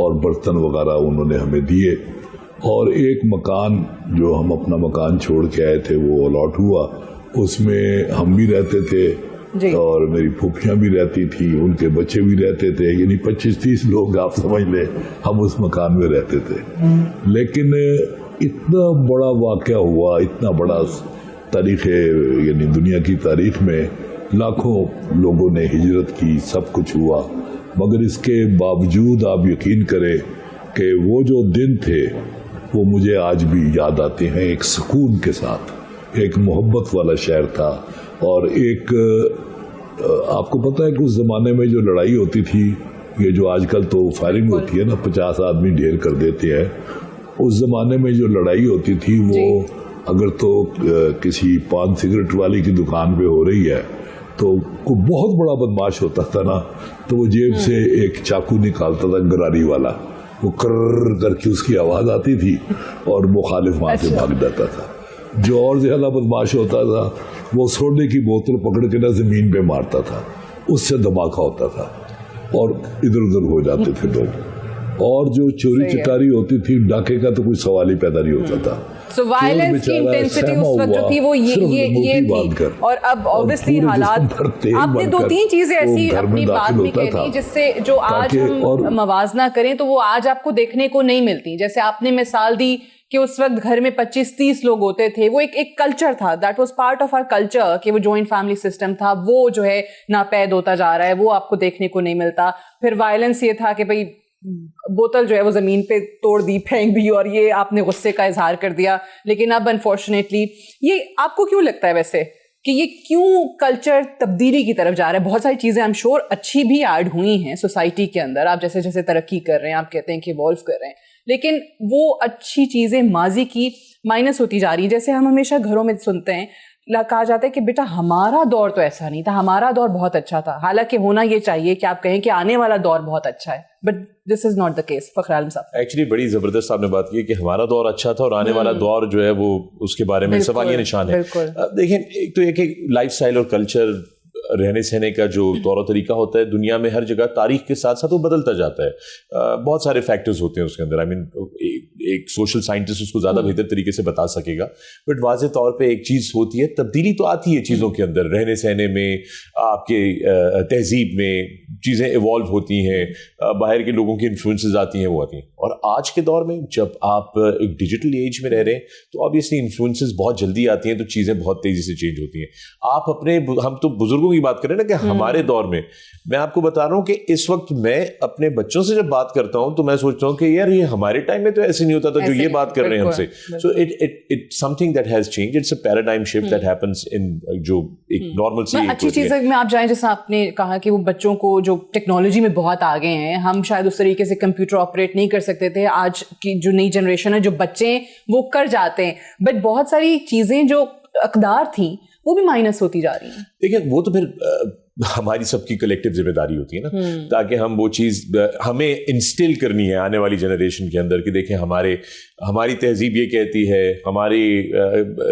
اور برتن وغیرہ انہوں نے ہمیں دیے. اور ایک مکان جو ہم اپنا مکان چھوڑ کے آئے تھے وہ الاٹ ہوا, اس میں ہم بھی رہتے تھے اور میری پھوپھیاں بھی رہتی تھی, ان کے بچے بھی رہتے تھے, یعنی 25-30 لوگ آپ سمجھ لیں ہم اس مکان میں رہتے تھے. لیکن اتنا بڑا واقعہ ہوا, اتنا بڑا تاریخ یعنی دنیا کی تاریخ میں لاکھوں لوگوں نے ہجرت کی, سب کچھ ہوا, مگر اس کے باوجود آپ یقین کریں کہ وہ جو دن تھے وہ مجھے آج بھی یاد آتے ہیں. ایک سکون کے ساتھ, ایک محبت والا شہر تھا. اور ایک آپ کو پتہ ہے کہ اس زمانے میں جو لڑائی ہوتی تھی, یہ جو آج کل تو فائرنگ ہوتی ہے نا, 50 آدمی ڈھیر کر دیتے ہیں, اس زمانے میں جو لڑائی ہوتی تھی وہ اگر تو کسی پان سگریٹ والی کی دکان پہ ہو رہی ہے تو کوئی بہت بڑا بدماش ہوتا تھا نا, تو وہ جیب سے ایک چاقو نکالتا تھا گراری والا, وہ کرر کر کے اس کی آواز آتی تھی اور مخالف وہاں سے بھاگ جاتا تھا. جو اور زیادہ بدماش ہوتا تھا وہ سوڈے کی بوتل پکڑ کے نا زمین پہ مارتا تھا, اس سے دھماکہ ہوتا تھا اور ادھر ادھر ہو جاتے تھے لوگ. اور جو چوری چکاری ہوتی تھی, ڈاکے کا تو کوئی سوال ہی پیدا نہیں ہوتا تھا. سو وائلنس کی انٹینسٹی اس وقت جو تھی وہ یہ تھی. اور اب obviously حالات, آپ نے 2-3 چیزیں ایسی اپنی بات میں کہہ دی جس سے جو آج ہم موازنہ کریں تو وہ آج آپ کو دیکھنے کو نہیں ملتی. جیسے آپ نے مثال دی کہ اس وقت گھر میں 25-30 لوگ ہوتے تھے, وہ ایک کلچر تھا, that was part of our culture, کہ وہ جوائنٹ فیملی سسٹم تھا, وہ جو ہے ناپید ہوتا جا رہا ہے, وہ آپ کو دیکھنے کو نہیں ملتا. پھر وائلنس یہ تھا کہ بھائی بوتل جو ہے وہ زمین پہ توڑ دی, پھینک دی, اور یہ آپ نے غصے کا اظہار کر دیا. لیکن اب انفارچونیٹلی یہ آپ کو کیوں لگتا ہے ویسے کہ یہ کیوں کلچر تبدیلی کی طرف جا رہا ہے؟ بہت ساری چیزیں I'm sure اچھی بھی ایڈ ہوئی ہیں سوسائٹی کے اندر, آپ جیسے جیسے ترقی کر رہے ہیں آپ کہتے ہیں کہ ایوالو کر رہے ہیں, لیکن وہ اچھی چیزیں ماضی کی مائنس ہوتی جا رہی ہیں. جیسے ہم ہمیشہ گھروں میں سنتے ہیں, کہا جاتا ہے کہ بیٹا ہمارا دور تو ایسا نہیں تھا, ہمارا دور بہت اچھا تھا. حالانکہ ہونا یہ چاہیے کہ آپ کہیں کہ آنے والا دور بہت اچھا ہے, but this is not the case. فخر عالم صاحب, ایکچولی بڑی زبردست آپ نے بات کی کہ ہمارا دور اچھا تھا اور آنے والا دور جو ہے وہ اس کے بارے میں سوالیہ نشان ہے. دیکھیں, ایک تو ایک لائف سٹائل اور کلچر, رہنے سہنے کا جو طور و طریقہ ہوتا ہے دنیا میں ہر جگہ تاریخ کے ساتھ ساتھ وہ بدلتا جاتا ہے. بہت سارے فیکٹرز ہوتے ہیں اس کے اندر. ایک سوشل سائنٹسٹ اس کو زیادہ بہتر طریقے سے بتا سکے گا, بٹ واضح طور پہ ایک چیز ہوتی ہے, تبدیلی تو آتی ہے چیزوں کے اندر, رہنے سہنے میں, آپ کے تہذیب میں چیزیں ایوالو ہوتی ہیں, باہر کے لوگوں کی انفلوئنسز آتی ہیں, وہ آتی ہیں. اور آج کے دور میں جب آپ ایک ڈیجیٹل ایج میں رہ رہے ہیں تو آبویسلی انفلوئنسز بہت جلدی آتی ہیں, تو چیزیں بہت تیزی سے چینج ہوتی ہیں. آپ اپنے, ہم تو بزرگوں کی بات کریں نا کہ ہمارے دور میں, میں آپ کو بتا رہا ہوں کہ اس وقت میں اپنے بچوں سے جب بات کرتا ہوں تو میں سوچتا ہوں کہ یار یہ ہمارے ٹائم میں تو ایسے نہیں ہوتا تھا جو یہ بات کر رہے ہیں ہم سے. So it something that has change, it's a paradigm shift that happens in جو ایک نارمل سی. اچھی چیز میں آپ جائیں, جیسے آپ نے کہا کہ وہ بچوں کو جو ٹیکنالوجی میں بہت آگے ہیں, ہم شاید اس طریقے سے کمپیوٹر آپریٹ نہیں کر سکتے تھے. آج کی جو نئی جنریشن ہے, جو بچے ہیں وہ کر جاتے ہیں, بٹ بہت ساری چیزیں جو اقدار تھیں وہ بھی مائنس ہوتی جا رہی ہیں. دیکھیں وہ تو پھر ہماری سب کی کلیکٹیو ذمہ داری ہوتی ہے نا, تاکہ ہم وہ چیز ہمیں انسٹل کرنی ہے آنے والی جنریشن کے اندر کہ دیکھیں ہماری تہذیب یہ کہتی ہے, ہماری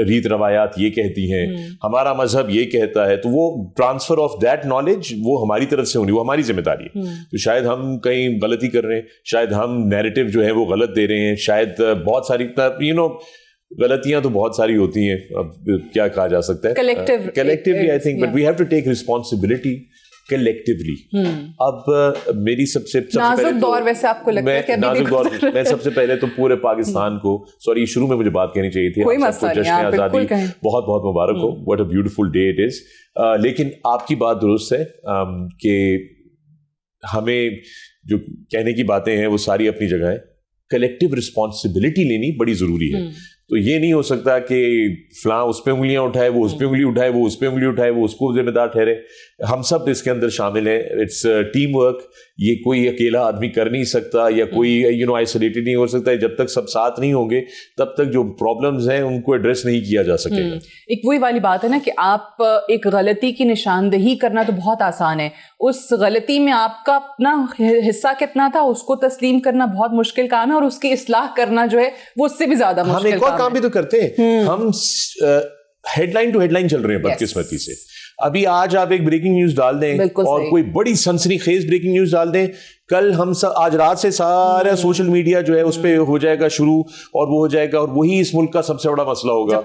ریت روایات یہ کہتی ہیں, ہمارا مذہب یہ کہتا ہے, تو وہ ٹرانسفر آف دیٹ نالج وہ ہماری طرف سے ہونی, وہ ہماری ذمہ داری ہے. تو شاید ہم کہیں غلطی کر رہے ہیں, شاید ہم نیریٹو جو ہے وہ غلط دے رہے ہیں, شاید بہت ساری غلطیاں تو بہت ساری ہوتی ہیں, اب کیا کہا جا سکتا ہے, collectively I think, but we have to take responsibility collectively. اب میری سب سے نازک دور, ویسے آپ کو لگتا ہے کہ نازک دور, میں سب سے پہلے تو پورے پاکستان کو, سوری شروع میں مجھے بات کہنی چاہیے تھی, جشن آزادی بہت بہت مبارک ہو, what a beautiful day it is. لیکن آپ کی بات درست ہے کہ ہمیں جو کہنے کی باتیں ہیں وہ ساری اپنی جگہ ہیں, کلیکٹیو رسپانسبلٹی لینی بڑی ضروری ہے. تو یہ نہیں ہو سکتا کہ فلاں اس پہ انگلیاں اٹھائے, وہ اس پہ انگلی اٹھائے, وہ اس پہ انگلی اٹھائے, وہ اس کو ذمہ دار ٹھہرے. ہم سب اس کے اندر شامل ہیں, اٹس ٹیم ورک. یہ کوئی اکیلا آدمی کر نہیں سکتا, یا کوئی آئسولیٹڈ نہیں ہو سکتا. جب تک سب ساتھ نہیں ہوں گے تب تک جو پرابلمز ہیں ان کو ایڈریس نہیں کیا جا سکے گا. ایک وہی والی بات ہے نا کہ آپ ایک غلطی کی نشاندہی کرنا تو بہت آسان ہے, اس غلطی میں آپ کا اپنا حصہ کتنا تھا اس کو تسلیم کرنا بہت مشکل کام ہے, اور اس کی اصلاح کرنا جو ہے وہ اس سے بھی زیادہ مشکل کام بھی تو کرتے ہیں. ہم headline to headline چل رہے ہیں بدقسمتی سے. ابھی آج آپ ایک بریکنگ نیوز ڈال دیں اور کوئی بڑی سنسنی خیز بریکنگ نیوز ڈال دیں, کل ہم آج رات سے سارا سوشل میڈیا جو ہے اس پہ ہو جائے گا شروع, اور وہ ہو جائے گا, اور وہی اس ملک کا سب سے بڑا مسئلہ ہوگا اور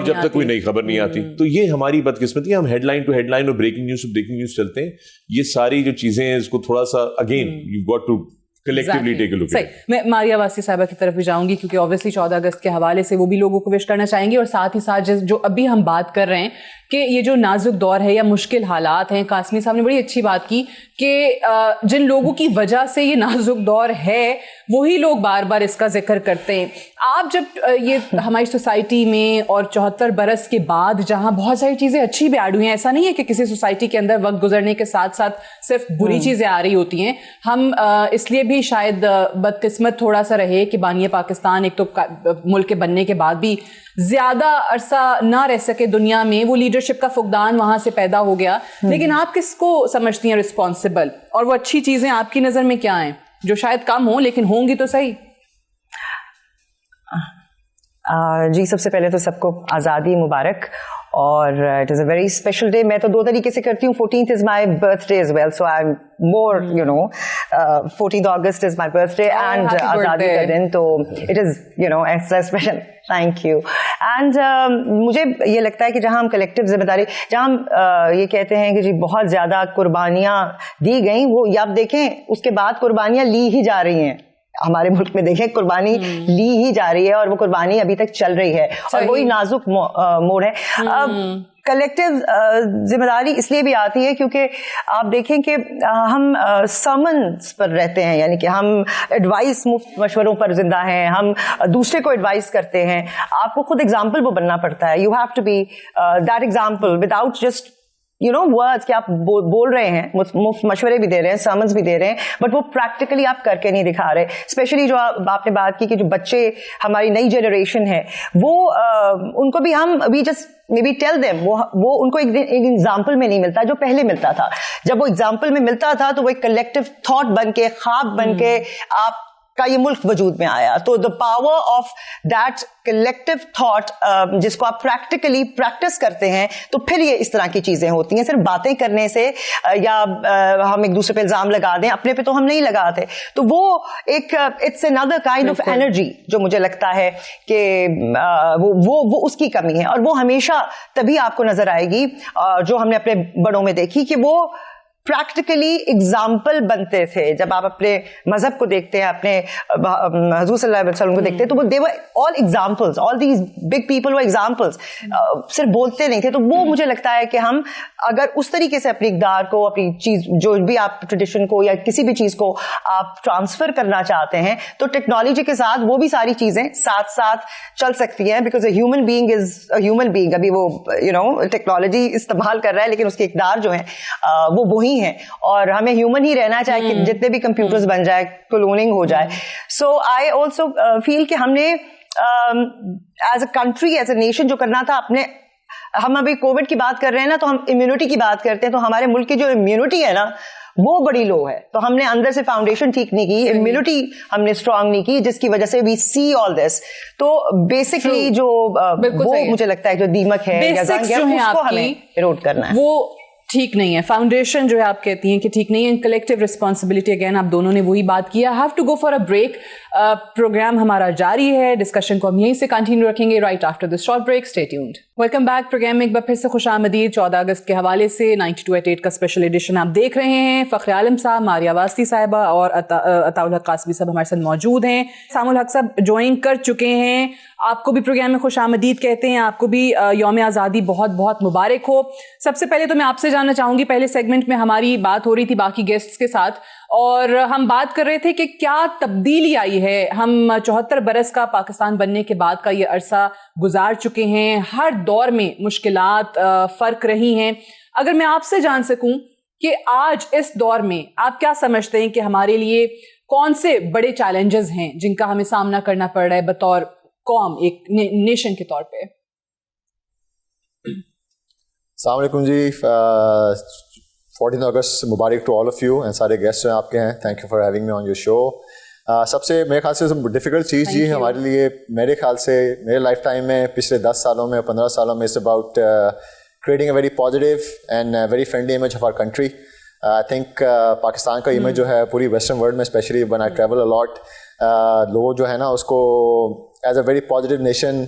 جب تک کوئی نئی خبر نہیں آتی. تو یہ ہماری بدقسمتی ہے, ہم headline to headline اور breaking news to breaking news چلتے ہیں. یہ ساری جو چیزیں ہیں اس کو تھوڑا سا again you got to collectively take a look at it. میں ماریا واسی صاحبہ کی طرف بھی جاؤں گی کیونکہ obviously 14 اگست کے حوالے سے وہ بھی لوگوں کو وش کرنا چاہیں گے, اور ساتھ ہی ساتھ جو ابھی ہم بات کر رہے ہیں کہ یہ جو نازک دور ہے یا مشکل حالات ہیں, قاسمی صاحب نے بڑی اچھی بات کی کہ جن لوگوں کی وجہ سے یہ نازک دور ہے وہی لوگ بار بار اس کا ذکر کرتے ہیں. آپ جب یہ ہماری سوسائٹی میں اور 74 برس کے بعد جہاں بہت ساری چیزیں اچھی بھی ایڈ ہوئی ہیں, ایسا نہیں ہے کہ کسی سوسائٹی کے اندر وقت گزرنے کے ساتھ ساتھ صرف بری چیزیں آ رہی ہوتی ہیں, ہم اس لیے بھی شاید بدقسمت تھوڑا سا رہے کہ بانی پاکستان ایک تو ملک کے بننے کے بعد بھی زیادہ عرصہ نہ رہ سکے دنیا میں, وہ لیڈرشپ کا فقدان وہاں سے پیدا ہو گیا. لیکن آپ کس کو سمجھتی ہیں رسپانسبل, اور وہ اچھی چیزیں آپ کی نظر میں کیا ہیں جو شاید کم ہوں لیکن ہوں گی تو صحیح؟ جی, سب سے پہلے تو سب کو آزادی مبارک, اور it is a very special day. میں تو 2 طریقے سے کرتی ہوں. 14th is my birthday as well, so I am more 14th August is my birthday and آزادی کا دن, تو it is ایسا اسپیشل. Thank you. اینڈ مجھے یہ لگتا ہے کہ جہاں ہم کلیکٹو ذمہ داری, جہاں ہم یہ کہتے ہیں کہ جی بہت زیادہ قربانیاں دی گئیں, وہ یا آپ دیکھیں اس کے بعد قربانیاں لی ہی جا رہی ہیں. ہمارے ملک میں دیکھیں قربانی لی ہی جا رہی ہے, اور وہ قربانی ابھی تک چل رہی ہے, اور وہی نازک موڑ ہے. کلیکٹو ذمہ داری اس لیے بھی آتی ہے کیونکہ آپ دیکھیں کہ ہم سرمنس پر رہتے ہیں, یعنی کہ ہم ایڈوائس مفت مشوروں پر زندہ ہیں, ہم دوسرے کو ایڈوائس کرتے ہیں. آپ کو خود ایگزامپل وہ بننا پڑتا ہے. You have to be that example without just words کہ آپ بول رہے ہیں, مفت مشورے بھی دے رہے ہیں, سرمنس بھی دے رہے ہیں, بٹ وہ پریکٹیکلی آپ کر کے نہیں دکھا رہے. اسپیشلی جو آپ نے بات کی کہ جو بچے ہماری نئی جنریشن ہے, وہ ان کو بھی ہم ابھی جسٹ maybe tell them, وہ ان کو ایک ایگزامپل میں نہیں ملتا جو پہلے ملتا تھا. جب وہ ایگزامپل میں ملتا تھا تو وہ ایک کلیکٹو تھاٹ بن کے, خواب بن کے آپ کا یہ ملک وجود میں آیا. تو the power of that collective thought جس کو آپ پریکٹیکلی پریکٹس کرتے ہیں, تو پھر یہ اس طرح کی چیزیں ہوتی ہیں. صرف باتیں کرنے سے یا ہم ایک دوسرے پہ الزام لگا دیں, اپنے پہ تو ہم نہیں لگاتے. تو وہ ایک it's another kind of energy جو مجھے لگتا ہے کہ وہ اس کی کمی ہے, اور وہ ہمیشہ تبھی آپ کو نظر آئے گی جو ہم نے اپنے بڑوں میں دیکھی کہ وہ پریکٹیکلی ایگزامپل بنتے تھے. جب آپ اپنے مذہب کو دیکھتے ہیں, اپنے حضور صلی اللہ علیہ وسلم کو دیکھتے ہیں, تو وہ they were all examples, all these big people were examples. صرف بولتے نہیں تھے. تو وہ مجھے لگتا ہے کہ ہم اگر اس طریقے سے اپنی اقدار کو, اپنی چیز جو بھی آپ ٹریڈیشن کو یا کسی بھی چیز کو آپ ٹرانسفر کرنا چاہتے ہیں, تو ٹیکنالوجی کے ساتھ وہ بھی ساری چیزیں ساتھ ساتھ چل سکتی ہیں. Because a human being is a human being. ابھی وہ ٹیکنالوجی استعمال کر رہا ہے, لیکن اس کے اقدار جو ہیں وہ وہی ہیں, اور ہمیں ہیومن ہی رہنا چاہے کہ جتنے بھی کمپیوٹرز بن جائے, کلوننگ ہو جائے. سو آئی آلسو فیل کہ ہم نے as a country, as a nation جو کرنا تھا اپنے, ہم ابھی کووڈ کی بات کر رہے ہیں نا, تو ہم امیونٹی کی بات کرتے ہیں, تو ہمارے ملک کی جو امیونٹی ہے نا وہ بڑی لو ہے. تو ہم نے اندر سے فاؤنڈیشن ٹھیک نہیں کی, امیونٹی ہم نے اسٹرانگ نہیں کی, جس کی وجہ سے وی سی آل دس. تو بیسکلی جو وہ مجھے لگتا ہے جو دیمک ہے یا زنگ ہے, اس کو ہمیں ایروڈ کرنا ہے. وہ ٹھیک نہیں ہے. فاؤنڈیشن جو ہے آپ کہتی ہیں کہ ٹھیک نہیں ہے. کلیکٹیو رسپانسبلٹی, اگین آپ دونوں نے وہی بات کیا. Have to go for a break. Programme ہمارا جاری ہے, ڈسکشن کو ہم یہیں سے کنٹینیو رکھیں گے right after this short break. Stay tuned. Welcome back. Programme میں ایک بار پھر سے خوش آمدید. 14 اگست کے حوالے سے 92@8 کا اسپیشل ایڈیشن آپ دیکھ رہے ہیں. فخر عالم صاحب, ماریا واسطی صاحبہ اور عطاء الحق قاسمی صاحب ہمارے ساتھ موجود ہیں. سام الحق صاحب جوائن کر چکے ہیں. آپ کو بھی پروگرام میں خوش آمدید کہتے ہیں. آپ کو بھی یوم آزادی بہت بہت مبارک ہو. سب سے پہلے تو میں آپ سے جاننا چاہوں گی, پہلے سیگمنٹ میں ہماری بات ہو رہی تھی باقی گیسٹس کے ساتھ, اور ہم بات کر رہے تھے کہ کیا تبدیلی آئی ہے. ہم 74 برس کا پاکستان بننے کے بعد کا یہ عرصہ گزار چکے ہیں. ہر دور میں مشکلات فرق رہی ہیں. اگر میں آپ سے جان سکوں کہ آج اس دور میں آپ کیا سمجھتے ہیں کہ ہمارے لیے کون سے بڑے چیلنجز ہیں جن کا ہمیں سامنا کرنا پڑ رہا ہے بطور قوم, ایک نیشن کے طور پہ؟ السلام علیکم جی. 14 اگست مبارک to all of you, and سارے گیسٹ جو ہیں آپ کے ہیں. Thank you for having me on your show. سب سے میرے خیال سے ڈیفیکلٹ چیز جی ہمارے لیے, میرے خیال سے میرے لائف ٹائم میں پچھلے 10 سالوں میں 15 سالوں میں, اس about creating a very positive and very friendly image of our country. I think Pakistan کا امیج جو ہے پوری ویسٹرن ورلڈ میں especially when I travel a lot لوگ جو ہے نا اس کو as a very positive nation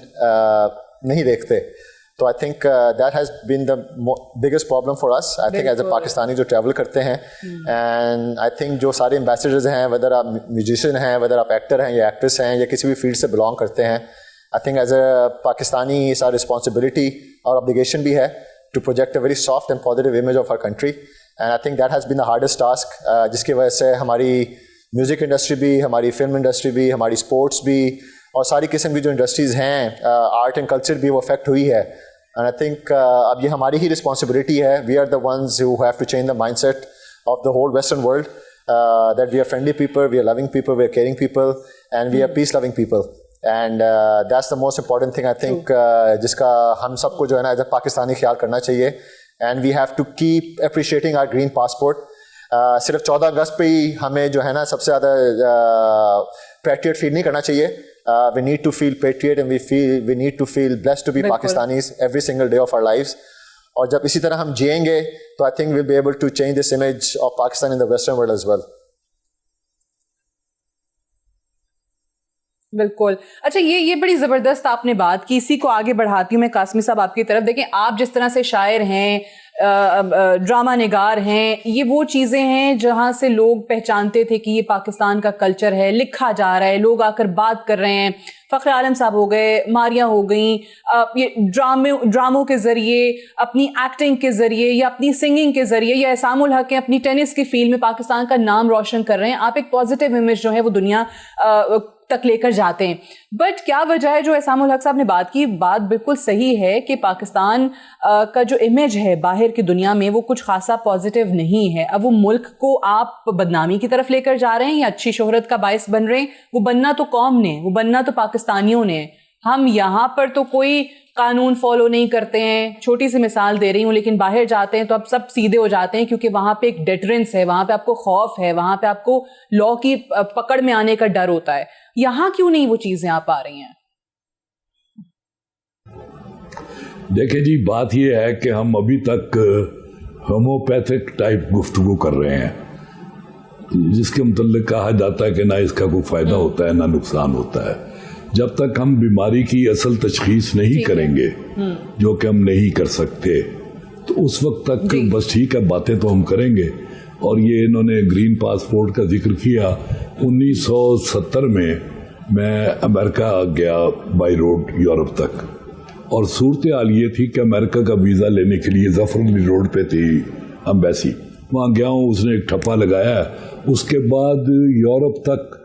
نہیں دیکھتے. تو I think that has been the biggest problem for us. I think as a Pakistani جو ٹریول کرتے ہیں اینڈ آئی تھنک جو سارے امبیسڈرز ہیں ویدر آپ میوزیشین ہیں ویدر آپ ایکٹر ہیں یا ایکٹریس ہیں یا کسی بھی فیلڈ سے بلانگ کرتے ہیں, I think as a Pakistani اس آر رسپانسبلٹی اور obligation بھی ہے to project a very soft and positive image of our country. And I think that has been the hardest task, جس کی وجہ سے ہماری میوزک انڈسٹری بھی, ہماری فلم انڈسٹری بھی, ہماری اسپورٹس بھی اور ساری قسم کی جو انڈسٹریز ہیں آرٹ اینڈ کلچر بھی وہ افیکٹ ہوئی ہے. اینڈ آئی تھنک اب یہ ہماری ہی رسپانسبلٹی ہے. We are the ones who have to change the mindset of the whole western world that we are friendly people, we are loving people, we are caring people and we are peace loving people. And that's the most important thing I think جس کا ہم سب کو جو ہے نا as a Pakistani خیال کرنا چاہیے. And we have to keep appreciating our green passport. صرف 14 اگست پہ ہی ہمیں جو ہے نا سب سے زیادہ پیٹریٹ فیل نہیں کرنا چاہیے. We need to feel patriot and we need to feel blessed to be Pakistanis every single day of our lives. اور جب اسی طرح ہم جئیں گے تو I think we'll be able to change this image of Pakistan in the Western world as well. بالکل. اچھا یہ بڑی زبردست آپ نے بات کی, اسی کو آگے بڑھاتی ہوں میں قاسمی صاحب آپ کی طرف. دیکھیں آپ جس طرح سے شاعر ہیں, ڈرامہ نگار ہیں, یہ وہ چیزیں ہیں جہاں سے لوگ پہچانتے تھے کہ یہ پاکستان کا کلچر ہے, لکھا جا رہا ہے, لوگ آ کر بات کر رہے ہیں. فخر عالم صاحب ہو گئے, ماریاں ہو گئیں, یہ ڈراموں کے ذریعے, اپنی ایکٹنگ کے ذریعے یا اپنی سنگنگ کے ذریعے, یا احسام الحق ہیں اپنی ٹینس کی فیلڈ میں پاکستان کا نام روشن کر رہے ہیں. آپ ایک پازیٹیو امیج جو ہے وہ دنیا تک لے کر جاتے ہیں. بٹ کیا وجہ ہے, جو احسام الحق صاحب نے بات کی, بات بالکل صحیح ہے کہ پاکستان کا جو امیج ہے باہر کی دنیا میں وہ کچھ خاصا پازیٹیو نہیں ہے. اب وہ ملک کو آپ بدنامی کی طرف لے کر جا رہے ہیں یا اچھی شہرت کا باعث بن رہے ہیں. وہ بننا تو قوم نے, وہ بننا تو پاکستانیوں نے. ہم یہاں پر تو کوئی قانون فالو نہیں کرتے ہیں. چھوٹی سی مثال دے رہی ہوں, لیکن باہر جاتے ہیں تو اب سب سیدھے ہو جاتے ہیں کیونکہ وہاں پہ ایک ڈیٹرنس ہے, وہاں پہ آپ کو خوف ہے, وہاں پہ آپ کو لا کی پکڑ میں آنے کا ڈر ہوتا ہے. یہاں کیوں نہیں وہ چیزیں آپ آ رہی ہیں؟ دیکھیں جی, بات یہ ہے کہ ہم ابھی تک ہوموپیتھک ٹائپ گفتگو کر رہے ہیں جس کے متعلق کہا جاتا ہے کہ نہ اس کا کوئی فائدہ ہوتا ہے نہ نقصان ہوتا ہے. جب تک ہم بیماری کی اصل تشخیص نہیں کریں گے, جو کہ ہم نہیں کر سکتے, تو اس وقت تک بس ٹھیک ہے باتیں تو ہم کریں گے. اور یہ انہوں نے گرین پاسپورٹ کا ذکر کیا. 1970 میں امریکہ گیا بائی روڈ یورپ تک, اور صورتحال یہ تھی کہ امریکہ کا ویزا لینے کے لیے ظفر علی روڈ پہ تھی امبیسی, وہاں گیا ہوں, اس نے ایک ٹھپا لگایا. اس کے بعد یورپ تک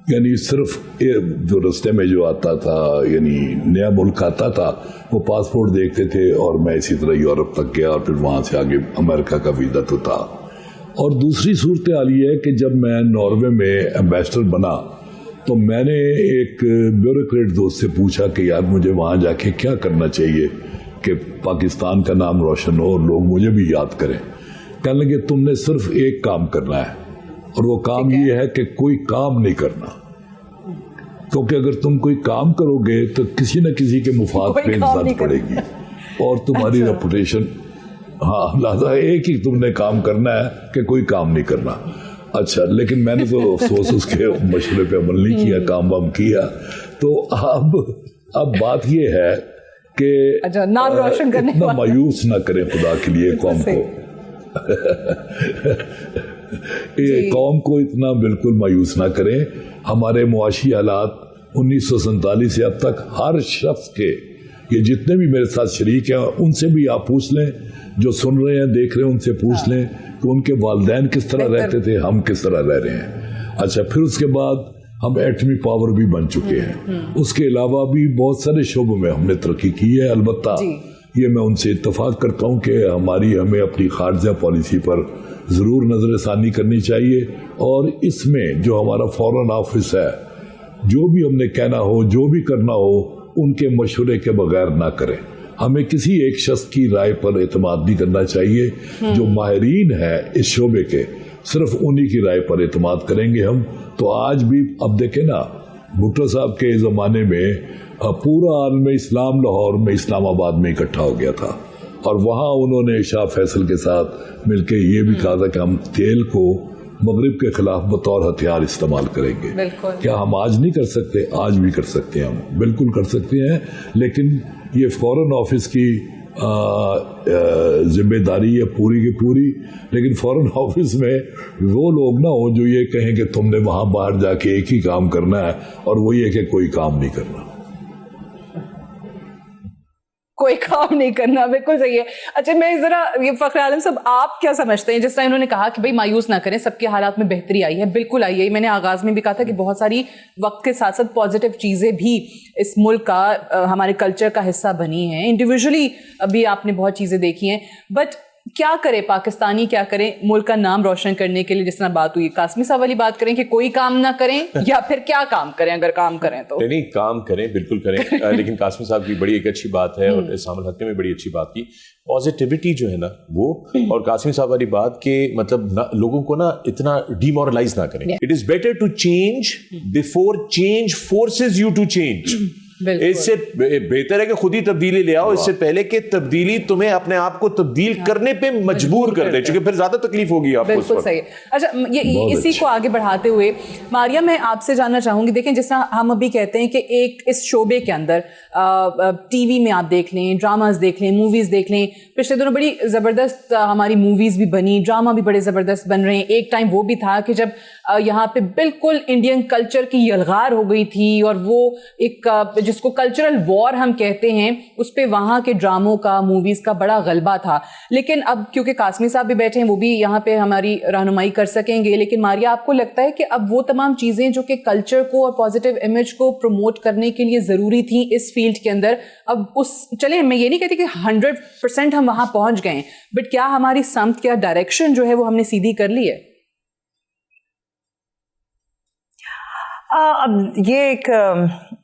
یعنی صرف جو رستے میں جو آتا تھا, یعنی نیا ملک آتا تھا, وہ پاسپورٹ دیکھتے تھے, اور میں اسی طرح یورپ تک گیا اور پھر وہاں سے آگے امریکہ کا ویزا تو تھا. اور دوسری صورتحال یہ ہے کہ جب میں ناروے میں ایمبیسڈر بنا تو میں نے ایک بیوروکریٹ دوست سے پوچھا کہ یار مجھے وہاں جا کے کیا کرنا چاہیے کہ پاکستان کا نام روشن ہو اور لوگ مجھے بھی یاد کریں. کہنے لگے تم نے صرف ایک کام کرنا ہے, اور وہ کام یہ ہے کہ کوئی کام نہیں کرنا, کیونکہ اگر تم کوئی کام کرو گے تو کسی نہ کسی کے مفاد پہ زد پڑے گی اور تمہاری ریپوٹیشن. ہاں, لہٰذا ایک ہی تم نے کام کرنا ہے کہ کوئی کام نہیں کرنا. اچھا, لیکن میں نے تو افسوس اس کے مشورے پہ عمل نہیں کیا, کام وام کیا. تو اب بات یہ ہے کہ اتنا مایوس نہ کریں خدا کے لیے قوم کو. قوم کو اتنا بالکل مایوس نہ کریں. ہمارے معاشی حالات 1947 سے اب تک ہر شخص کے, یہ جتنے بھی میرے ساتھ شریک ہیں ان سے بھی آپ پوچھ لیں, جو سن رہے ہیں دیکھ رہے ہیں ان سے پوچھ لیں کہ ان کے والدین کس طرح رہتے تھے, ہم کس طرح رہ رہے ہیں. اچھا, پھر اس کے بعد ہم ایٹمی پاور بھی بن چکے ہیں. اس کے علاوہ بھی بہت سارے شعبوں میں ہم نے ترقی کی ہے. البتہ یہ میں ان سے اتفاق کرتا ہوں کہ ہمیں اپنی خارجہ پالیسی پر ضرور نظر ثانی کرنی چاہیے, اور اس میں جو ہمارا فورن آفس ہے, جو بھی ہم نے کہنا ہو, جو بھی کرنا ہو, ان کے مشورے کے بغیر نہ کریں. ہمیں کسی ایک شخص کی رائے پر اعتماد نہیں کرنا چاہیے. جو ماہرین ہیں اس شعبے کے, صرف انہی کی رائے پر اعتماد کریں گے ہم. تو آج بھی اب دیکھیں نا, بھٹو صاحب کے زمانے میں پورا عالم اسلام لاہور میں اسلام آباد میں اکٹھا ہو گیا تھا, اور وہاں انہوں نے شاہ فیصل کے ساتھ مل کے یہ بھی کہا تھا کہ ہم تیل کو مغرب کے خلاف بطور ہتھیار استعمال کریں گے. کیا ہم آج نہیں کر سکتے؟ آج بھی کر سکتے ہیں, ہم بالکل کر سکتے ہیں, لیکن یہ فورن آفس کی ذمہ داری ہے پوری کی پوری. لیکن فورن آفس میں وہ لوگ نہ ہوں جو یہ کہیں کہ تم نے وہاں باہر جا کے ایک ہی کام کرنا ہے اور وہ یہ کہ کوئی کام نہیں کرنا. کوئی کام نہیں کرنا, بالکل صحیح ہے. اچھا میں ذرا یہ فخر عالم صاحب آپ کیا سمجھتے ہیں, جس طرح انہوں نے کہا کہ بھائی مایوس نہ کریں, سب کے حالات میں بہتری آئی ہے, بالکل آئی ہے. میں نے آغاز میں بھی کہا تھا کہ بہت ساری وقت کے ساتھ ساتھ پازیٹیو چیزیں بھی اس ملک کا ہمارے کلچر کا حصہ بنی ہیں, انڈیویجولی ابھی آپ نے بہت چیزیں دیکھی ہیں. بٹ کیا کرے پاکستانی, کیا کریں ملک کا نام روشن کرنے کے لیے؟ جس طرح بات ہوئی قاسمی صاحب والی بات کریں کہ کوئی کام نہ کریں, یا پھر کیا کام کریں؟ اگر کام کریں تو نہیں, کام کریں, بالکل کریں. لیکن قاسمی صاحب کی بڑی ایک اچھی بات ہے, اور اسام الحق نے بھی بڑی اچھی بات کی, پازیٹیوٹی جو ہے نا وہ, اور قاسمی صاحب والی بات کہ مطلب لوگوں کو نا اتنا ڈی مورلائز نہ کریں. It is better to change before change forces you to change. اس سے بہتر ہے کہ خود ہی تبدیلی لے آؤ, اس سے پہلے کہ تبدیلی تمہیں اپنے آپ کو تبدیل کرنے پہ مجبور کر دے, چونکہ پھر زیادہ تکلیف ہوگی آپ کو. بالکل صحیح. اچھا اسی کو آگے بڑھاتے ہوئے ماریا, میں آپ سے جاننا چاہوں گی, دیکھیں جس طرح ہم ابھی کہتے ہیں کہ ایک اس شعبے کے اندر ٹی وی میں آپ دیکھ لیں, ڈراماز دیکھ لیں, موویز دیکھ لیں, پچھلے دنوں بڑی زبردست ہماری موویز بھی بنی, ڈرامہ بھی بڑے زبردست بن رہے ہیں. ایک ٹائم وہ بھی تھا کہ جب یہاں پہ بالکل انڈین کلچر کی یلغار ہو گئی تھی, اور وہ ایک جس کو کلچرل وار ہم کہتے ہیں, اس پہ وہاں کے ڈراموں کا, موویز کا بڑا غلبہ تھا. لیکن اب کیونکہ قاسمی صاحب بھی بیٹھے ہیں, وہ بھی یہاں پہ ہماری رہنمائی کر سکیں گے. لیکن ماریا, آپ کو لگتا ہے کہ اب وہ تمام چیزیں جو کہ کلچر کو اور پازیٹیو امیج کو پروموٹ کرنے کے لیے ضروری تھیں اس فیلڈ کے اندر, اب چلیں میں یہ نہیں کہتی کہ 100% ہم وہاں پہنچ گئے ہیں, بٹ کیا ہماری سمت, کیا ڈائریکشن جو ہے وہ ہم نے سیدھی کر لی ہے؟ اب یہ ایک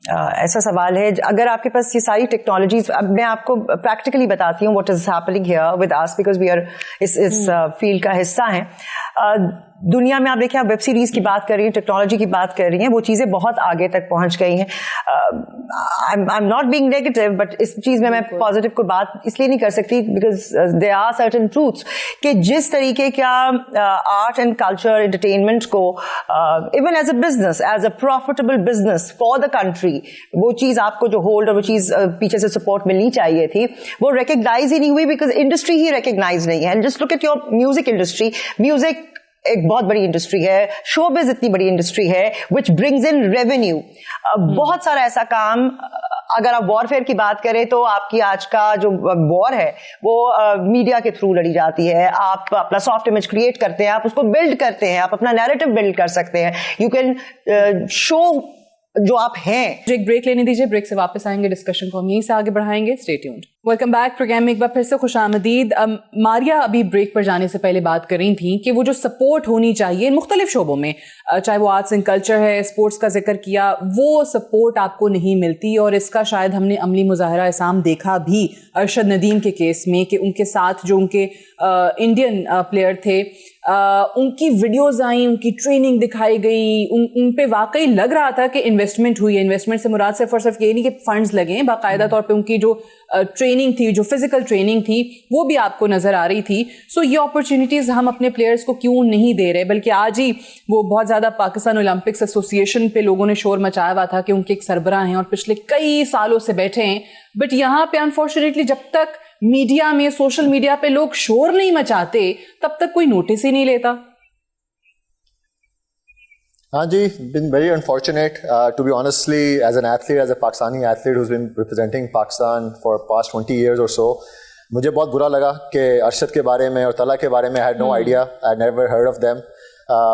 ایسا سوال ہے, اگر آپ کے پاس یہ ساری ٹیکنالوجیز, اب میں آپ کو پریکٹیکلی بتاتی ہوں what is happening here with us, because we are اس فیلڈ کا حصہ ہیں. دنیا میں آپ دیکھیں, آپ ویب سیریز کی بات کر رہی ہیں, ٹیکنالوجی کی بات کر رہی ہیں, وہ چیزیں بہت آگے تک پہنچ گئی ہیں. I'm not being negative, but اس چیز میں پازیٹیو کو بات اس لیے نہیں کر سکتی because there are certain truths کہ جس طریقے کا آرٹ اینڈ کلچر انٹرٹینمنٹ کو even as a business, as a profitable business for the country, وہ چیز آپ کو جو ہولڈ اور وہ چیز پیچھے سے سپورٹ ملنی چاہیے تھی, وہ ریکگنائز ہی نہیں ہوئی بیکاز انڈسٹری ہی ریکگنائز نہیں ہے. Just look at your music industry, music ایک بہت بڑی انڈسٹری ہے, شوبز اتنی بڑی انڈسٹری ہے which brings in revenue. بہت سارا ایسا کام, اگر آپ وار فیئر کی بات کریں تو آپ کی آج کا جو وار ہے وہ میڈیا کے تھرو لڑی جاتی ہے. آپ اپنا سافٹ امیج کریٹ کرتے ہیں, آپ اس کو بلڈ کرتے ہیں, آپ اپنا نیریٹو بلڈ کر سکتے ہیں, یو کین شو جو آپ ہیں. ایک بریک لینے دیجیے, بریک سے واپس آئیں گے, ڈسکشن کو ہم یہیں سے آگے بڑھائیں گے. Stay tuned. Welcome back programme میں ایک بار پھر سے خوش آمدید. ماریا ابھی بریک پر جانے سے پہلے بات کر رہی تھیں کہ وہ جو سپورٹ ہونی چاہیے مختلف شعبوں میں, چاہے وہ آرٹس اینڈ کلچر ہے, اسپورٹس کا ذکر کیا, وہ سپورٹ آپ کو نہیں ملتی, اور اس کا شاید ہم نے عملی مظاہرہ اسام دیکھا بھی ارشد ندیم کے کیس میں کہ ان کے ساتھ جو ان کے انڈین پلیئر تھے, ان کی ویڈیوز آئیں, ان کی ٹریننگ دکھائی گئی, ان پہ واقعی لگ رہا تھا کہ انویسٹمنٹ ہوئی ہے. انویسٹمنٹ سے مراد صرف اور صرف یہ نہیں کہ فنڈز لگیں, باقاعدہ طور پہ ان کی جو ٹریننگ تھی, جو فزیکل ٹریننگ تھی, وہ بھی آپ کو نظر آ رہی تھی. سو یہ اپرچونیٹیز ہم اپنے پلیئرز کو کیوں نہیں دے رہے؟ بلکہ آج ہی وہ بہت زیادہ پاکستان اولمپکس ایسوسی ایشن پہ لوگوں نے شور مچایا ہوا تھا کہ ان کے ایک سربراہ ہیں اور پچھلے کئی سالوں سے بیٹھے ہیں, بٹ یہاں پہ انفارچونیٹلی جب تک میڈیا میں, سوشل میڈیا پہ لوگ شور نہیں مچاتے تب تک کوئی نوٹس ہی نہیں لیتا. ہاں جی, been very unfortunate to be honestly as an athlete, as a Pakistani athlete who's been representing Pakistan for past 20 years or so. مجھے بہت برا لگا کہ ارشد کے بارے میں اور طلحہ کے بارے میں I had no idea, I never heard of them.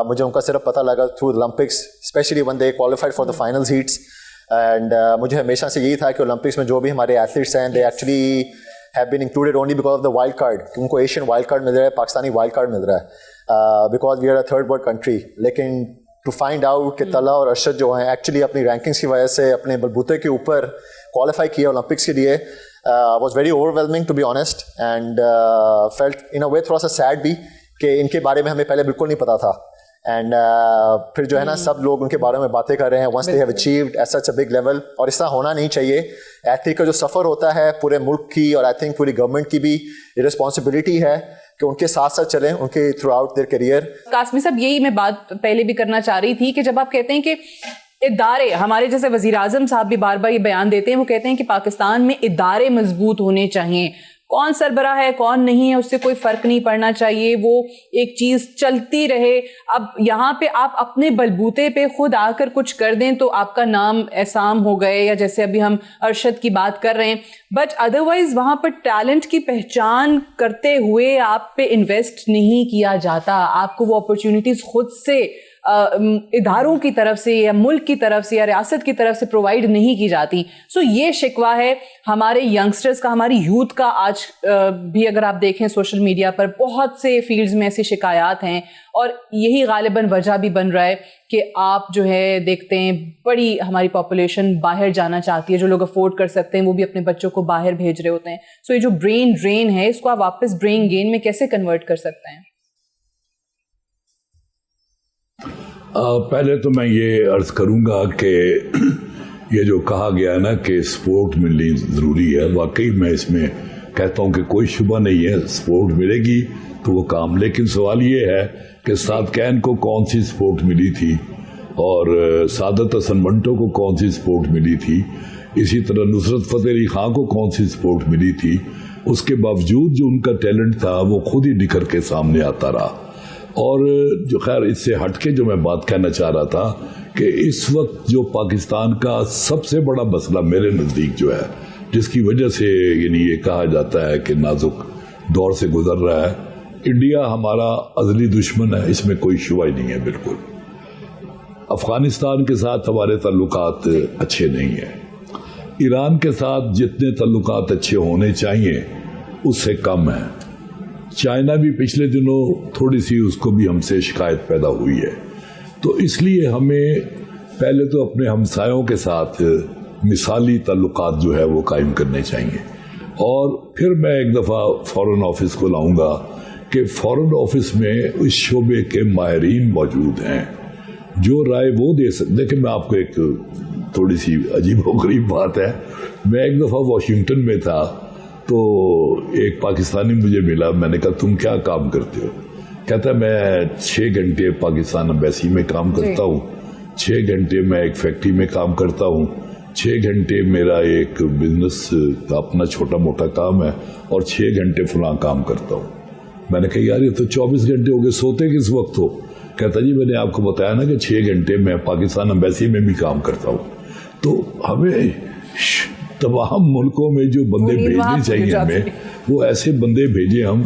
مجھے ان کا صرف پتہ لگا through the Olympics, especially when they qualified for the finals heats. And مجھے ہمیشہ سے یہی تھا کہ اولمپکس میں جو بھی ہمارے ایتھلیٹس ہیں they actually have been included only because of the wild card. ان کو ایشین وائلڈ کارڈ مل رہا ہے, پاکستانی وائلڈ کارڈ مل رہا ہے because we are a third world country. لیکن ٹو فائنڈ آؤٹ کہ طلحہ اور ارشد جو ہیں ایکچولی اپنی رینکنگس کی وجہ سے اپنے بلبوتے کے اوپر کوالیفائی کیا اولمپکس کے لیے, was very overwhelming to be honest, and felt in a way تھوڑا سا سیڈ بھی کہ ان کے بارے میں ہمیں پہلے بالکل نہیں پتا تھا اینڈ پھر جو ہے نا سب لوگ ان کے بارے میں باتیں کر رہے ہیں once they have achieved at such a big level. اور اس طرح ہونا نہیں چاہیے. ایتھلیٹ کا جو سفر ہوتا ہے پورے ملک کی اور آئی تھنک پوری گورنمنٹ کی بھی رسپانسبلٹی ہے کہ ان کے ساتھ ساتھ چلیں ان کے تھرو آؤٹ دیئر کیریئر. قاسمی صاحب یہی میں بات پہلے بھی کرنا چاہ رہی تھی کہ جب آپ کہتے ہیں کہ ادارے, ہمارے جیسے وزیر اعظم صاحب بھی بار بار یہ بیان دیتے ہیں, وہ کہتے ہیں کہ پاکستان میں ادارے مضبوط ہونے چاہیے, کون سربراہ ہے کون نہیں ہے اس سے کوئی فرق نہیں پڑنا چاہیے, وہ ایک چیز چلتی رہے. اب یہاں پہ آپ اپنے بلبوتے پہ خود آ کر کچھ کر دیں تو آپ کا نام احسام ہو گئے, یا جیسے ابھی ہم ارشد کی بات کر رہے ہیں, بٹ ادروائز وہاں پر ٹیلنٹ کی پہچان کرتے ہوئے آپ پہ انویسٹ نہیں کیا جاتا, آپ کو وہ اپرچونٹیز خود سے اداروں کی طرف سے یا ملک کی طرف سے یا ریاست کی طرف سے پرووائڈ نہیں کی جاتی. سو یہ شکوہ ہے ہمارے ینگسٹرز کا, ہماری یوتھ کا. آج بھی اگر آپ دیکھیں سوشل میڈیا پر بہت سے فیلڈز میں ایسی شکایات ہیں, اور یہی غالباً وجہ بھی بن رہا ہے کہ آپ جو ہے دیکھتے ہیں بڑی ہماری پاپولیشن باہر جانا چاہتی ہے, جو لوگ افورڈ کر سکتے ہیں وہ بھی اپنے بچوں کو باہر بھیج رہے ہوتے ہیں. سو یہ جو برین ڈرین ہے اس کو آپ واپس برین گین میں کیسے کنورٹ کر سکتے ہیں؟ پہلے تو میں یہ عرض کروں گا کہ یہ جو کہا گیا ہے نا کہ سپورٹ ملنی ضروری ہے, واقعی میں اس میں کہتا ہوں کہ کوئی شبہ نہیں ہے, سپورٹ ملے گی تو وہ کام. لیکن سوال یہ ہے کہ سعد کین کو کون سی سپورٹ ملی تھی اور سعادت حسن منٹو کو کون سی سپورٹ ملی تھی, اسی طرح نصرت فتح علی خان کو کون سی سپورٹ ملی تھی. اس کے باوجود جو ان کا ٹیلنٹ تھا وہ خود ہی نکھر کے سامنے آتا رہا. اور جو خیر اس سے ہٹ کے جو میں بات کہنا چاہ رہا تھا کہ اس وقت جو پاکستان کا سب سے بڑا مسئلہ میرے نزدیک جو ہے, جس کی وجہ سے یعنی یہ کہا جاتا ہے کہ نازک دور سے گزر رہا ہے, انڈیا ہمارا ازلی دشمن ہے, اس میں کوئی شبہ ہی نہیں ہے بالکل. افغانستان کے ساتھ ہمارے تعلقات اچھے نہیں ہیں, ایران کے ساتھ جتنے تعلقات اچھے ہونے چاہیے اس سے کم ہیں. چائنا بھی پچھلے دنوں تھوڑی سی اس کو بھی ہم سے شکایت پیدا ہوئی ہے. تو اس لیے ہمیں پہلے تو اپنے ہمسایوں کے ساتھ مثالی تعلقات جو ہے وہ قائم کرنے چاہیے. اور پھر میں ایک دفعہ فورن آفس کو لاؤں گا کہ فورن آفس میں اس شعبے کے ماہرین موجود ہیں جو رائے وہ دے سکتے. دیکھیں میں آپ کو ایک تھوڑی سی عجیب و غریب بات ہے, میں ایک دفعہ واشنگٹن میں تھا تو ایک پاکستانی مجھے ملا, میں نے کہا تم کیا کام کرتے ہو؟ کہتا ہے میں 6 گھنٹے پاکستان ایمبیسی میں کام کرتا ہوں, 6 گھنٹے میں ایک فیکٹری میں کام کرتا ہوں, 6 گھنٹے میرا ایک بزنس کا اپنا چھوٹا موٹا کام ہے, اور 6 گھنٹے فلاں کام کرتا ہوں. میں نے کہا یار یہ تو 24 گھنٹے ہو گئے, سوتے کس وقت ہو؟ کہتا جی میں نے آپ کو بتایا نا کہ 6 گھنٹے میں پاکستان ایمبیسی میں بھی کام کرتا ہوں. تو ہمیں تمام ملکوں میں جو بندے بھیجنے چاہیے ہمیں, وہ ایسے بندے بھیجیں ہم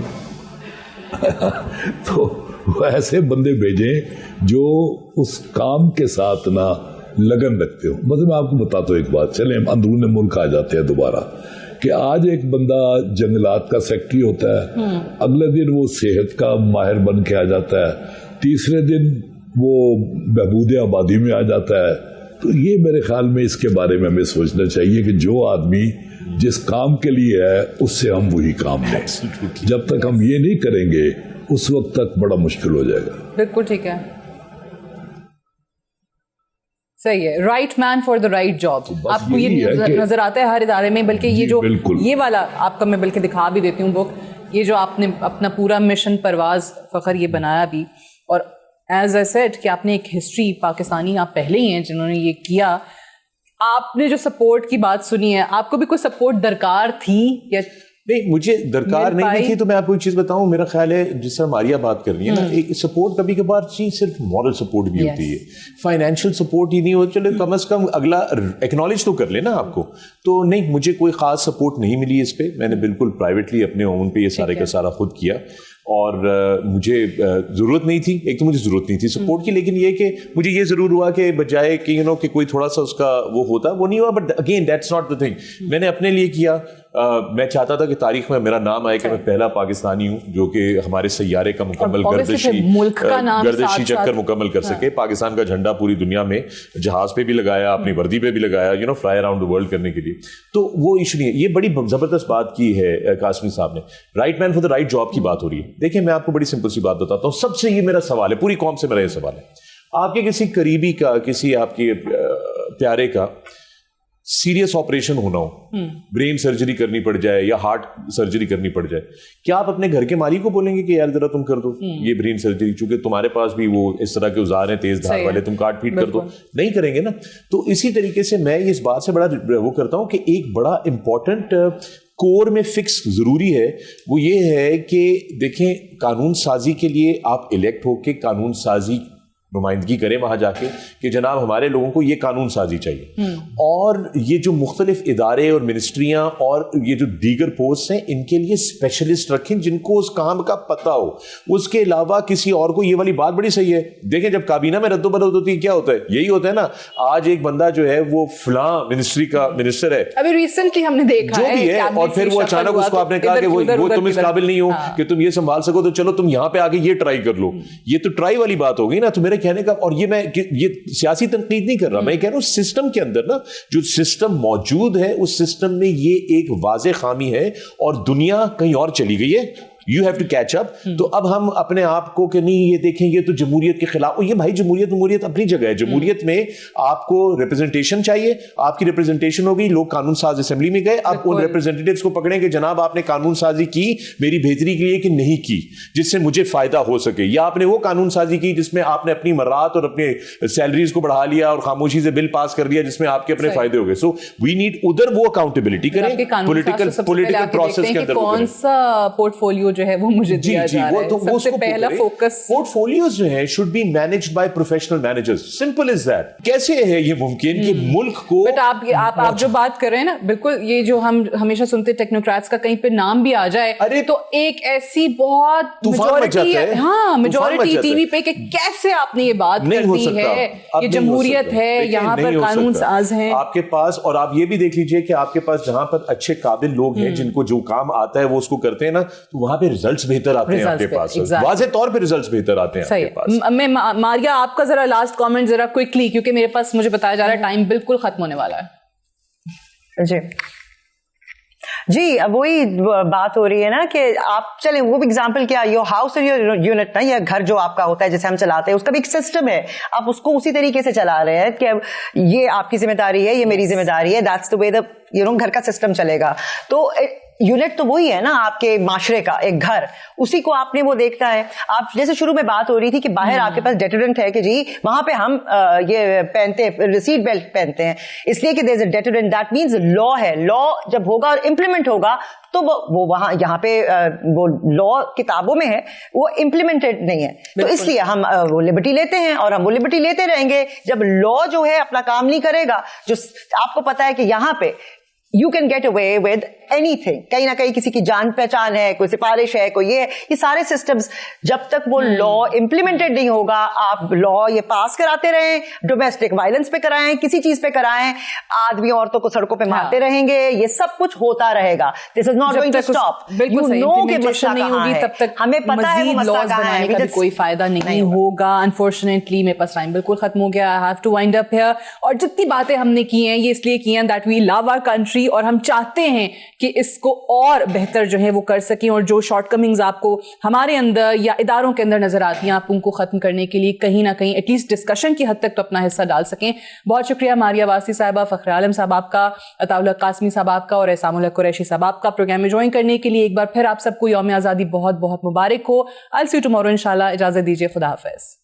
تو وہ ایسے بندے بھیجیں جو اس کام کے ساتھ نہ لگن رکھتے ہوں. مطلب میں آپ کو بتاتا ہوں ایک بات, چلیں ہم اندرون ملک آ جاتے ہیں دوبارہ, کہ آج ایک بندہ جنگلات کا سیکٹری ہوتا ہے, اگلے دن وہ صحت کا ماہر بن کے آ جاتا ہے, تیسرے دن وہ بہبود آبادی میں آ جاتا ہے. تو یہ میرے خیال میں اس کے بارے میں ہمیں سوچنا چاہیے کہ جو آدمی جس کام کے لیے ہے اس سے ہم وہی کام لیں. جب تک ہم یہ نہیں کریں گے اس وقت تک بڑا مشکل ہو جائے گا. بالکل ٹھیک ہے, صحیح ہے, right man for the right job. آپ کو یہ نظر آتا ہے ہر ادارے میں, بلکہ یہ جو یہ والا آپ کا میں بلکہ دکھا بھی دیتی ہوں بک, یہ جو آپ نے اپنا پورا مشن پرواز فخر یہ بنایا بھی, اور ایز اے سیٹ کہ آپ نے ایک ہسٹری پاکستانی آپ پہلے ہی ہیں جنہوں نے یہ کیا. آپ نے جو سپورٹ کی بات سنی ہے, آپ کو بھی کوئی سپورٹ درکار تھی یا نہیں؟ مجھے درکار نہیں تھی. تو میں آپ کو ایک چیز بتاؤں, میرا خیال ہے جس طرح ماریا بات کر رہی ہے نا, ایک سپورٹ کبھی کبھار چیز صرف مورل سپورٹ بھی ہوتی ہے, فائنینشیل سپورٹ ہی نہیں ہوتی. چلے کم از کم اگلا ایکنالج تو کر لے نا آپ کو. تو نہیں, مجھے کوئی خاص سپورٹ نہیں ملی اس پہ. میں نے بالکل پرائیویٹلی اپنے اون پہ یہ سارے کا سارا خود کیا, اور مجھے ضرورت نہیں تھی. ایک تو مجھے ضرورت نہیں تھی سپورٹ کی, لیکن یہ کہ مجھے یہ ضرور ہوا کہ بجائے کہ کہ کوئی تھوڑا سا اس کا وہ ہوتا, وہ نہیں ہوا. But again that's not the thing. میں نے اپنے لیے کیا. میں چاہتا تھا کہ تاریخ میں میرا نام آئے کہ میں پہلا پاکستانی ہوں جو کہ ہمارے سیارے کا مکمل گردشی چکر مکمل کر سکے. پاکستان کا جھنڈا پوری دنیا میں جہاز پہ بھی لگایا, اپنی وردی پہ بھی لگایا, فلائی اراؤنڈ دا ورلڈ کرنے کے لیے. تو وہ ایشو نہیں ہے. یہ بڑی زبردست بات کی ہے قاسمی صاحب نے, right man for the right job کی بات ہو رہی ہے. دیکھیں میں آپ کو بڑی سمپل سی بات بتاتا ہوں, سب سے یہ میرا سوال ہے, پوری قوم سے میرا یہ سوال ہے, آپ کے کسی قریبی کا, کسی آپ کے پیارے کا سیریس آپریشن ہونا ہو, برین سرجری کرنی پڑ جائے یا ہارٹ سرجری کرنی پڑ جائے, کیا آپ اپنے گھر کے مالی کو بولیں گے کہ یار ذرا تم کر دو یہ برین سرجری, چونکہ تمہارے پاس بھی وہ اس طرح کے اوزار ہیں تیز دھار والے, تم کاٹ پیٹ کر دو؟ نہیں کریں گے نا. تو اسی طریقے سے میں اس بات سے بڑا وہ کرتا ہوں کہ ایک بڑا امپورٹنٹ کور میں فکس ضروری ہے, وہ یہ ہے کہ دیکھیں قانون سازی کے لیے آپ الیکٹ ہو کے قانون سازی نمائندگی کریں وہاں جا کے کہ جناب ہمارے لوگوں کو یہ قانون سازی چاہیے, اور یہ جو مختلف ادارے اور منسٹریاں اور یہ جو دیگر پوسٹ ہیں ان کے لیے اسپیشلسٹ رکھیں جن کو اس کام کا پتہ ہو. اس کے علاوہ کسی اور کو, یہ والی بات بڑی صحیح ہے, دیکھیں جب کابینہ میں رد و بدل ہوتی ہے کیا ہوتا ہے, یہی ہوتا ہے نا, آج ایک بندہ جو ہے وہ فلاں منسٹری کا منسٹر ہے, ابھی ریسنٹلی ہم نے دیکھا جو بھی ہے, اور پھر وہ اچانک اس کو آپ نے کہا کہ وہ تم اس قابل نہیں ہو کہ تم یہ سنبھال سکو, تو چلو تم یہاں پہ آگے یہ ٹرائی کر لو. یہ تو ٹرائی والی بات ہوگی نا. تو میرے کہنے کا, اور یہ میں یہ سیاسی تنقید نہیں کر رہا, میں کہہ رہا ہوں سسٹم کے اندر نا جو سسٹم موجود ہے اس سسٹم میں یہ ایک واضح خامی ہے اور دنیا کہیں اور چلی گئی ہے. You have to catch up. تو اب ہم اپنے آپ کو کہ نہیں یہ دیکھیں یہ تو جمہوریت کے خلاف, یہ بھائی جمہوریت اپنی جگہ ہے. جمہوریت میں آپ کو ریپرزنٹیشن چاہیے, آپ کی ریپرزنٹیشن ہوگی, لوگ قانون ساز اسمبلی میں گئے, اب ان ریپرزنٹیٹیوز کو پکڑیں کہ جناب آپ نے قانون سازی کی میری بہتری کے لیے کہ نہیں کی جس سے مجھے فائدہ ہو سکے, یا آپ نے وہ قانون سازی کی جس میں آپ نے اپنی مرات اور اپنے سیلریز کو بڑھا لیا اور خاموشی سے بل پاس کر دیا جس میں آپ کے اپنے فائدے ہو گئے. سو وی نیڈ ادھر وہ اکاؤنٹیبلٹی کریں پولیٹیکل پروسیس کے اندر. کون سا پورٹ فولیو جو ہے وہ مجھے سب سے پہلا فوکس, پورٹفولیوز جو ہیں should be managed by professional managers. Simple as that. کیسے ہے یہ ممکن کہ ملک کو, بٹ آپ جو بات کر رہے ہیں نا, بالکل یہ جو ہم ہمیشہ سنتے ٹیکنوکریٹس کا کہیں پہ نام بھی آ جائے, ارے تو ایک ایسی بہت میجورٹی ٹی وی پہ کہ کیسے آپ نے یہ بات کر دی ہے, یہ جمہوریت ہے, یہاں پر قانون ساز ہیں آپ کے پاس, اور آپ یہ بھی دیکھ لیجئے کہ آپ کے پاس جہاں پر اچھے قابل لوگ ہیں جن کو جو کام آتا ہے وہ اس کو کرتے ہیں نا, تو وہاں پہ ریزلٹس بہتر آتے ہیں آپ کے پاس, واضح طور پہ ریزلٹس بہتر آتے ہیں آپ کے پاس. میں ماریا آپ کا ذرا لاسٹ کامنٹ ذرا کوئکلی, کیونکہ میرے پاس مجھے بتایا جا رہا ہے ٹائم بالکل ختم ہونے والا ہے. جی وہی بات ہو رہی ہے نا کہ آپ چلیں وہ بھی ایگزامپل کیا, یور ہاؤس اور یور یونٹ نا, یا گھر جو آپ کا ہوتا ہے جسے ہم چلاتے ہیں اس کا بھی ایک سسٹم ہے, آپ اس کو اسی طریقے سے چلا رہے ہیں کہ یہ آپ کی ذمہ داری ہے, یہ میری ذمہ داری ہے, دیٹس دا وے دا گھر کا سسٹم چلے گا. تو یونٹ تو وہی ہے نا آپ کے معاشرے کا ایک گھر, اسی کو آپ نے وہ دیکھتا ہے. آپ جیسے شروع میں بات ہو رہی تھی کہ باہر آپ کے پاس ڈیٹرنٹ ہے کہ جی وہاں پہ ہم یہ پہنتے ہیں, سیٹ بیلٹ پہنتے ہیں اس لیے کہ دیر از اے ڈیٹرنٹ, دیٹ مینس لا ہے. لا جب ہوگا اور امپلیمنٹ ہوگا تو وہ وہاں یہاں پہ وہ لا کتابوں میں ہے, وہ امپلیمنٹڈ نہیں ہے, تو اس لیے ہم وہ لبرٹی لیتے ہیں اور ہم وہ لبرٹی لیتے رہیں گے. جب لا جو ہے اپنا کام نہیں کرے گا, جو آپ کو پتا ہے کہ یہاں پہ you can get away with anything, کہیں نہ کہیں کسی کی جان پہچان ہے, کوئی سفارش ہے, کوئی یہ سارے سسٹمز جب تک وہ لا امپلیمنٹڈ نہیں ہوگا, آپ لا یہ پاس کراتے رہیں, ڈومیسٹک وائلنس پہ کرائیں, کسی چیز پہ کرائیں, آدمی عورتوں کو سڑکوں پہ مارتے رہیں گے, یہ سب کچھ ہوتا رہے گا. This is not going to stop. You know کہ مسئلہ کہاں ہے, ہمیں پتا ہے وہ مسئلہ کہاں ہے, کوئی فائدہ نہیں ہوگا. انفارچونیٹلی میرے پاس ٹائم بالکل ختم ہو گیا. I have to wind up here. اور جتنی باتیں ہم نے کی ہیں یہ اس لیے کی ہیں that we love our country, اور ہم چاہتے ہیں کہ اس کو اور بہتر جو ہے وہ کر سکیں, اور جو شارٹ کمنگز آپ کو ہمارے اندر یا اداروں کے اندر نظر آتی ہیں آپ ان کو ختم کرنے کے لیے کہیں نہ کہیں ایٹ لیسٹ ڈسکشن کی حد تک تو اپنا حصہ ڈال سکیں. بہت شکریہ ماریہ واسی صاحبہ, فخر عالم صاحب آپ کا, عطاء اللہ قاسمی صاحب آپ کا, اور احسان اللہ قریشی صاحب آپ کا پروگرام میں جوائن کرنے کے لیے. ایک بار پھر آپ سب کو یوم آزادی بہت بہت مبارک ہو. I'll see you tomorrow انشاءاللہ. اجازت دیجیے, خدا حافظ.